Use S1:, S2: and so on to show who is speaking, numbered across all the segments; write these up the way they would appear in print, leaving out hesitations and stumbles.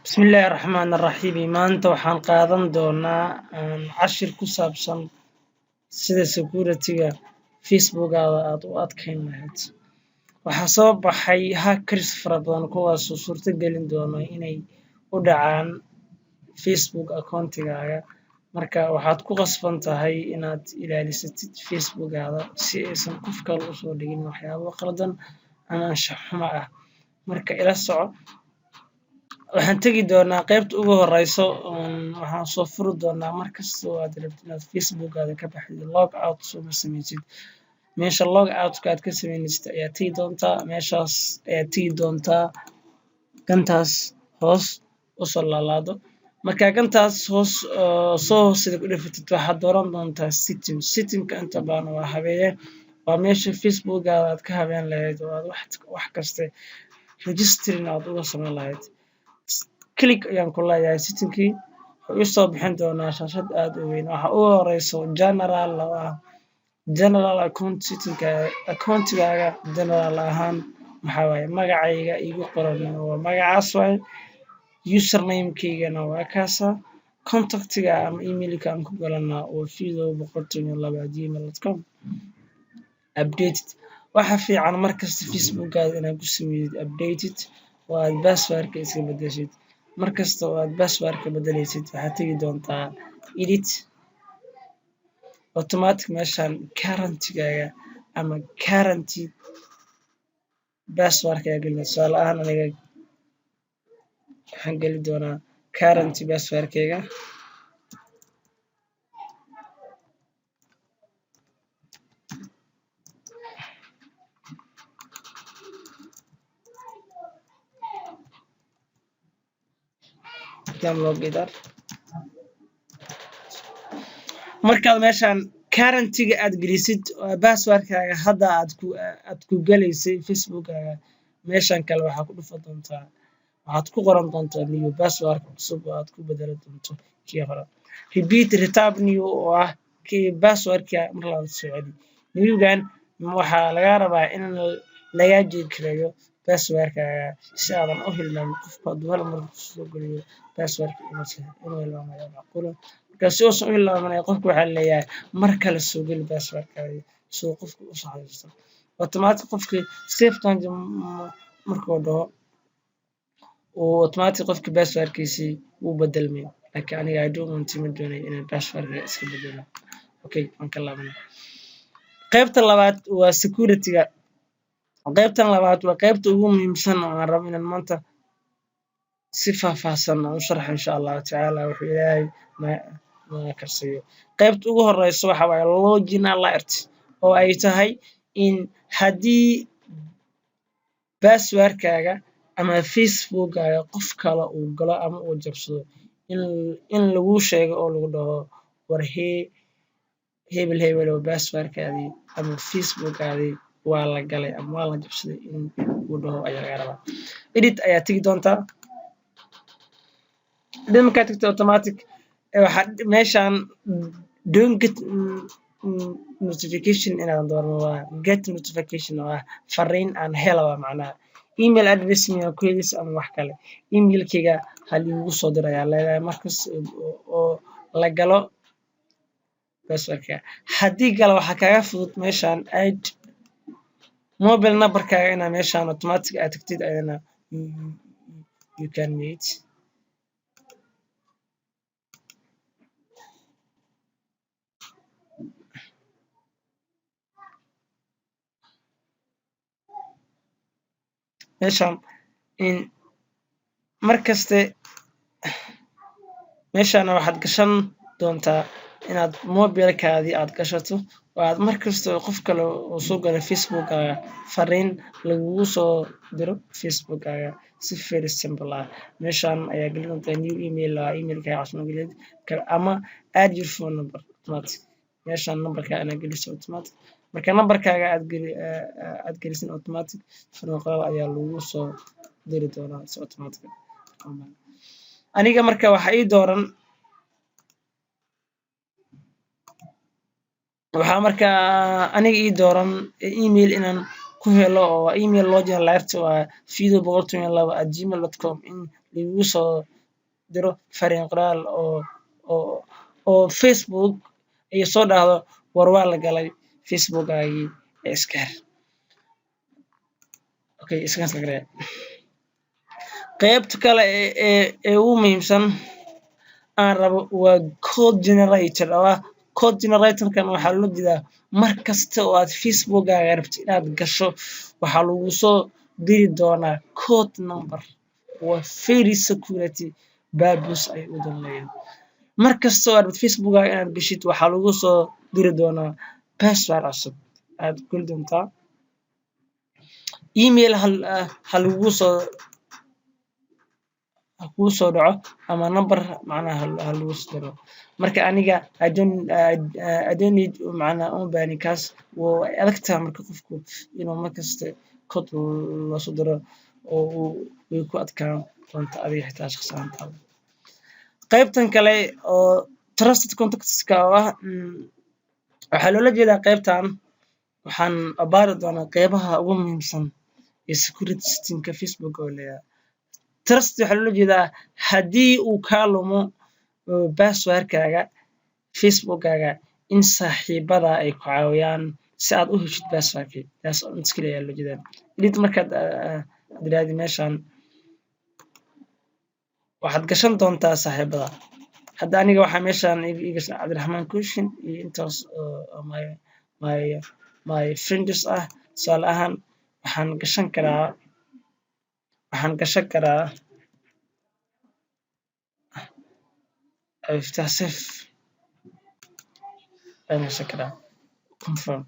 S1: بسم الله الرحمن الرحيم maanta waxaan qaadan doonaa cashir ku saabsan sida security-ga Facebook-gaada aad u adkeyn lahayd. Waxaa soo baxay hackers fara badan kuwaasoo suurto gelin doona inay u dhacaan Facebook account-gaaga. Marka waxaad ku qasban tahay inaad ilaalisatid Facebook-gaada si aysan qof kale u soo dhigin waxyaabo qaldan ama anshax xumo ah. Marka ila soco. Waxaan tegi doonaa qaybta ugu horeyso waxaan soo furi doonaa markasta oo aad rabtid inaad Facebook-gaada ka baxdid log out soo sameysid. Meesha log out-ka aad ka sameynaysid ayaa tegi doontaa meeshaas ayaa tegi doontaa gantaas hoos u soo laalaado. Markaa gantaas hoos soo hoosida ku dhifatid waxaad dooran doontaa setting-ka inta badan waa habeeye waa meesha Facebook-gaada aad ka habeyn lahayd oo aad wax kasta registering aad uga sameyn lahayd. Click ayaan ku leeyahay setting-kii wuxuu soo bixin doonaa shaashad aad u weyn. Waxa ugu horeyso general account setting-ka account-gaaga general ahaan maxaa waaye magacayga igu qoran waa magacaas waaye username-kaygana waa kaasa contact-ga ama email-ka aan ku galana oo fido132@gmail.com updated. Waxa fiican markasta Facebook-gaada inaad ku sameeyid updated oo aad password-ka iska bedeshid. Markasta oo aad password-ka bedelaysid waxaad tegi doontaa edit automatic meeshaan current-gaaga ama current password-ka ayaa gelinaysaa. Tusaale ahaan aniga waxaan geli doonaa current password-kayga markaad meeshaan current-ga aad gelisid password-kaaga hadda aad ku galaysay Facebook-gaaga meeshan kale waxaa ku dhufan doontaa waxaad ku qoran doontaa new password cusub oo aad ku bedeli doonto kii hore. Repeat return new oo ah kii password-ka mar labaad soo celi. New-gan waxaa laga rabaa in lagaa jeedgareeyo password-kaaga si aadan u hilmaamin qofka hadduu hal mar soo geliyo password-ka inuu hilmaamayo macquul ah. Marka si uusan u hilmaamin qofka waxaa leeyahay mar kale soo geli password-kaaga si uu qofka u soo xasuusto. Automatic qofkii save change markuu dhaho automatic qofka password-kiisii wuu bedelmay. Laakiin aniga I don't want ma doonayo inaan password-ka iska bedelo. Okay waan ka laabanaa. Qaybta labaad waa security-ga. Qaybtan labaad waa qaybta ugu muhiimsan oo aan rabo inaan maanta si faahfaahsan u sharxo insha Allah tacaala wuxuu Ilaahay ma karsiyo. Qaybta ugu horeyso waxa waaye login alert oo ay tahay in haddii password-kaaga ama Facebook-gaaga qof kale uu galo ama uu jabsado in lagu sheego oo lagu dhaho war hebel oo password-kaadii ama Facebook-gaadii waa la galay ama waa la jabsaday in uu dhaho ayaa laga rabaa. Edit ayaa tegi doontaa. Markaad tagto automatic waxaad meeshaan don't get notification inaad dooran waa get notification oo ah fariin aan helo macnaha email address miyaa ku helaysa ama wax kale email-kayga hal igu soo dir ayaa leedahay markas oo la galo password-ka. Haddii kale waxaa kaga fudud meeshaan add mobile number-kaaga inaa meeshaan automatic aad tagtid ayadana you can meet meeshaan in meeshaana waxaad gashan doontaa inaad mobile-kaadii aad gashato oo aad markasta qof kale oo soo gala Facebook-gaaga fariin lagugu soo diro Facebook-gaaga si very simple ah. Meeshaan ayaa gelin doontaa new email email-kaaga cusub gelid ama add your phone number automatic. Meeshaan number-kaaga aad geliso automatic. Marka number-kaaga aad gelisin automatic fariin qoraal ayaa lagu soo diri doonaa si automatic ah. Aniga marka waxa ii dooran waxaa markaa aniga ii dooran email inaan ku helo oo email login laabta waa fido112@gmail.com in lagu soo diro fariin qoraal oo Facebook iyo soo dhahdo war waa la galay Facebookaagii iska xir. Okay, iska sagree. qaybta kale ee ugu muhiimsan aan rabo waa code generator. Code generator-kan waxaa loo jeedaa mar kasta oo aad Facebookaga rabto inaad gasho waxaa lagu soo diri doonaa code number. Waa very security purpose ay u doonayaan. mar kasta oo aad rabto Facebookaga inaad gashid waxaa lagu soo diri doonaa password cusub aad geli doontaa. Email kuu soo dhaco ama number macnaha lagu soo diro. Marka aniga I don't need macnaha uma baahni kaas. Waa adagtahay marka qofku inuu markasta code loo soo diro oo way ku adkaan doonta adiga xitaa shakhsi ahaantaada. qaybtan kale oo trusted contacts-ka waxaa loola jeedaa qaybtan waxaan abaari doonaa qaybaha ugu muhiimsan ee security system-ka Facebook oo leeyahay. Trust waxaa loola jeedaa haddii uu kaa lumo passwordkaaga Facebookaga in saaxiibada ay ku caawiyaan si aad u heshid passwordkii. taas iskale ayaa loo jeedaa. Edit markaad raadi meeshan waxaad gashan doontaa saaxiibada. hadda aniga waxaa meeshan iga Cabdiraxmaan Kushin iyo intaas my friends ah. tusaale ahaan waxaan gashan karaa iftah confirm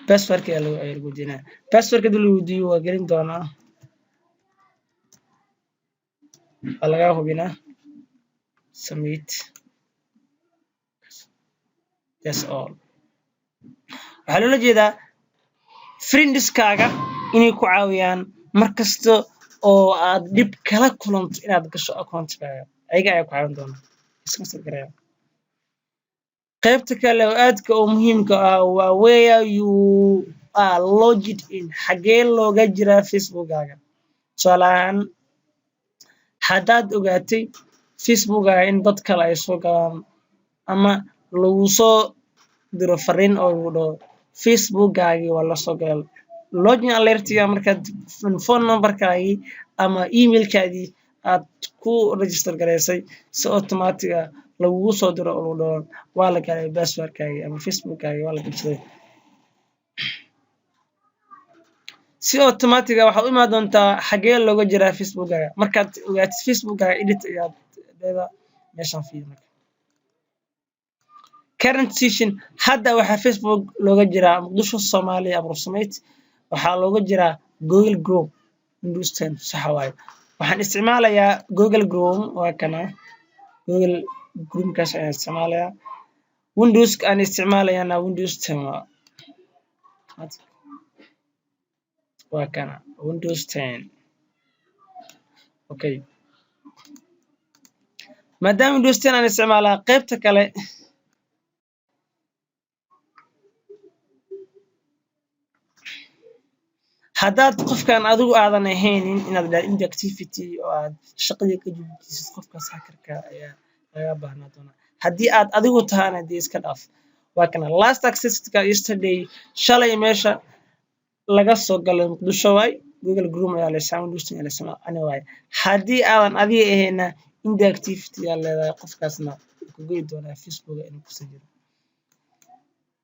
S1: passwordka ayaa lagu weydiinaa. passwordka hadii lagu weydiiyo waa gelin doonaa waa laga hubinaa submit. that's all. waxaa loola jeedaa friendskaaga inay ku caawiyaan mar kasta oo aad dhib kala kulanto inaad gasho account-kaaga ayaga ayaa ku caawin doona. iska sagree. qaybta kale oo aadka u muhiimka ah waa where you are logged in. xagee looga jiraa Facebookaga. tusaale ahaan haddaad ogaatay Facebookaga in dad kale ay soo galaan ama lagu soo diro fariin oo lagu dhaho Facebookaagii waa la soo galay login alert-ga markaad phone number-kaagii ama email-kaadii aad ku register gareysay si automatic ah lagugu soo diro oo lagu dhaho waa la galay passwordkaagii ama Facebookaagii waa la gashay. si automatic ah waxaad u imaan doontaa xagee looga jiraa Facebookaga. markaad ogaatid Facebookaga edit ayaad leedahay meeshan fiir. current session hadda waxaa Facebook looga jiraa Muqdisho Soomaaliya approximate. waxaa looga jiraa Google Chrome Windows 10 sax waaye. waxaan isticmaalayaa Google Chrome waa kana Google Chrome kaas ayaan isticmaalayaa. Windows aan isticmaalayana Windows 10 waa kana Windows 10. okay maadaama Windows 10 aan isticmaalaa qaybta kale haddaad qofkan adigu aadan ahaynin inaad dhahay inactivity oo aad shaqadii ka joojisid qofkaas hackerka ayaa laga baahnaa doonaa. haddii aad adigu tahana dee iska dhaaf. waa kana last access-ka yesterday shalay meesha laga soo galay Muqdisho waay Google Chrome ayaa la isticmaalaa Windows 10 ayaa la isticmaalaa waay. haddii aadan adiga ahayna inactivity ayaa leedahay qofkaasna ku goyi doonaa Facebook inuu ku soo jiro.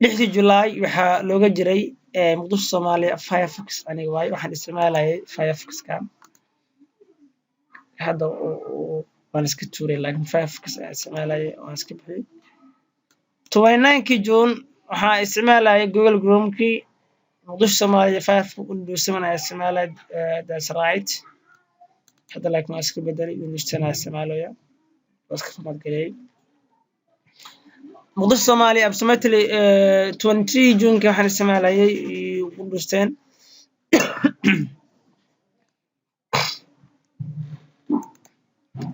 S1: 6 July waxaa looga jiray Muqdisho Soomaaliya Firefox aniga waaye waxaan isticmaalayay Firefox-ka. hadda waan iska tuuray laakiin Firefox ayaan isticmaalayay waan iska bixiyay. 29 June waxaan isticmaalayay Google Chrome-kii. Muqdisho Soomaaliya Firefox Windows 7 ayaan isticmaalayay that's right. hadda laakiin waan iska bedelay Windows 10 ayaan isticmaalaya waan iska format gareeyay. Muqdisho Soomaaliya approximately 23 June waxaan isticmaalayay Windows 10.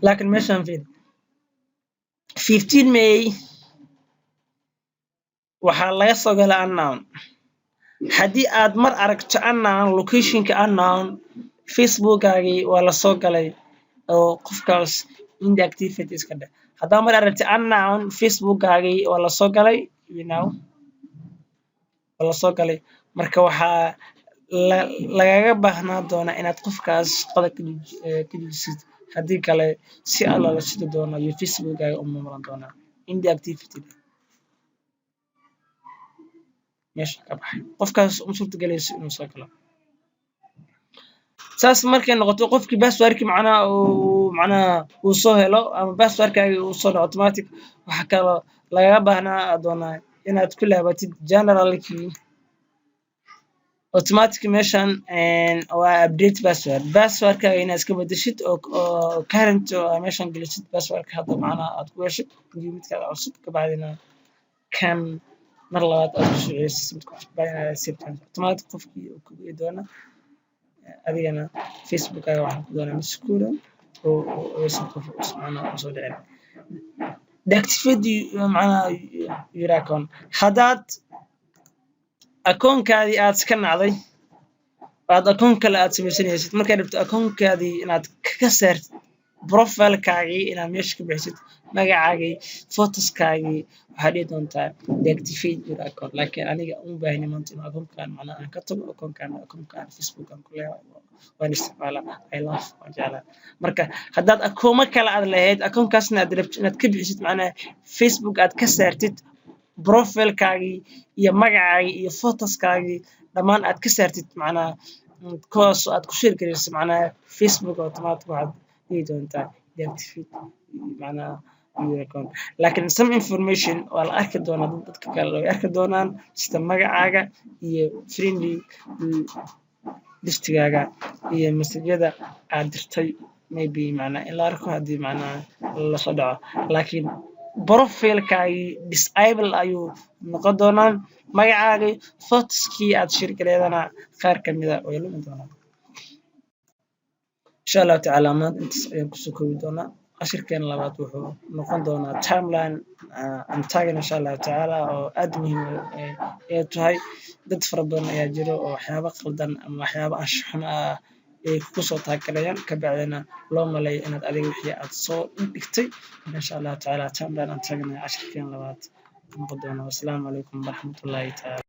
S1: laakiin meeshan fiir 15 May waxaa laga soo galay unknown. haddii aad mar aragto unknown locationka unknown facebookaagii waa la soo galay oo qofkaas indeactivate iska dheh haddaa mar aragti unknown facebookaagii waa la soo galay waa la soo galay marka waxaa lagaga baahnaa doonaa inaad qofkaas shaqada ka dejisid haddii kale si alla la sidi doona iyo facebookaga u maamulan doonaa indeactivity meesha ka baxay qofkaas uma suurtagelayso inuu soo galo saas markay noqoto qofkii passwordki macnaha uu soo helo ama passwordkaaga uu soo dhaco automatic waxa kaloo lagaga baahnaa doonaa inaad ku laabatid generalki automatic meeshan waa update passwordkaaga inaad iska bedeshid oo current meeshan gelisid passwordka hadda macnaha aad ku heshid iyo midkaada cusub kabacdina kan mar labaad aad kusoo celisid midka cusub kabacdina automatic qofkii uu ku geli doona adigana facebookaga waxaan ku doonaa maskuura oo aysan qof macnaha usoo dhicin deactivate macnaha your account haddaad akoonkaadii aad iska nacday aad akoon kale aad samaysanaysid markaad rabto akoonkaadii inaad ka saartid profilekaagii inaad meesha ka bixisid magacaagii photoskaagii waxaad dhihi doontaa deactivate your account laakiin aniga uma baahni maanta inuu akoonkan macnaha aan ka tago akoonkan facebookan ku leeyahay waan isticmaalaa waan jeclaa marka haddaad akoomo kale aad lahayd akoonkaasna aad rabtid inaad ka bixisid macnaha facebook aad ka saartid profilekaagii iyo magacaagii iyo photoskaagii dhammaan aad ka saartid macnaha kuwaas aad ku share garaysid macnaha facebook automatic waxaad dhihi doontaa deactivate macnaha your account laakiin some information waa la arki doonaa dadka kale way arki doonaan sida magacaaga iyo friendly listigaaga iyo masajyada aad dirtay maybe macnaha in la arko haddii macnaha lasoo dhaco laakiin profilekaagii disable ayuu noqon doonaa magacaagii photoskii aad share gareedana qaar kamida way lumi doonaan insha allahu tacaala maanta intaas ayaan kusoo koobi doonaa cashirkeena labaad wuxuu noqon doonaa timeline aan taagan insha allahu tacaala oo aad muhiim ay tahay dad fara badan ayaa jiro oo waxyaabo qaldan ama waxyaabo anshaxun ah ay kugu soo taagalayaan kabacdina loo maleeyo inaad adiga wixii aad soo dhigtay insha allahu tacaala timeline aan taaganahay cashirkeena labaad noqon doona wassalaamu calaykum waraxmatullaahi tacaala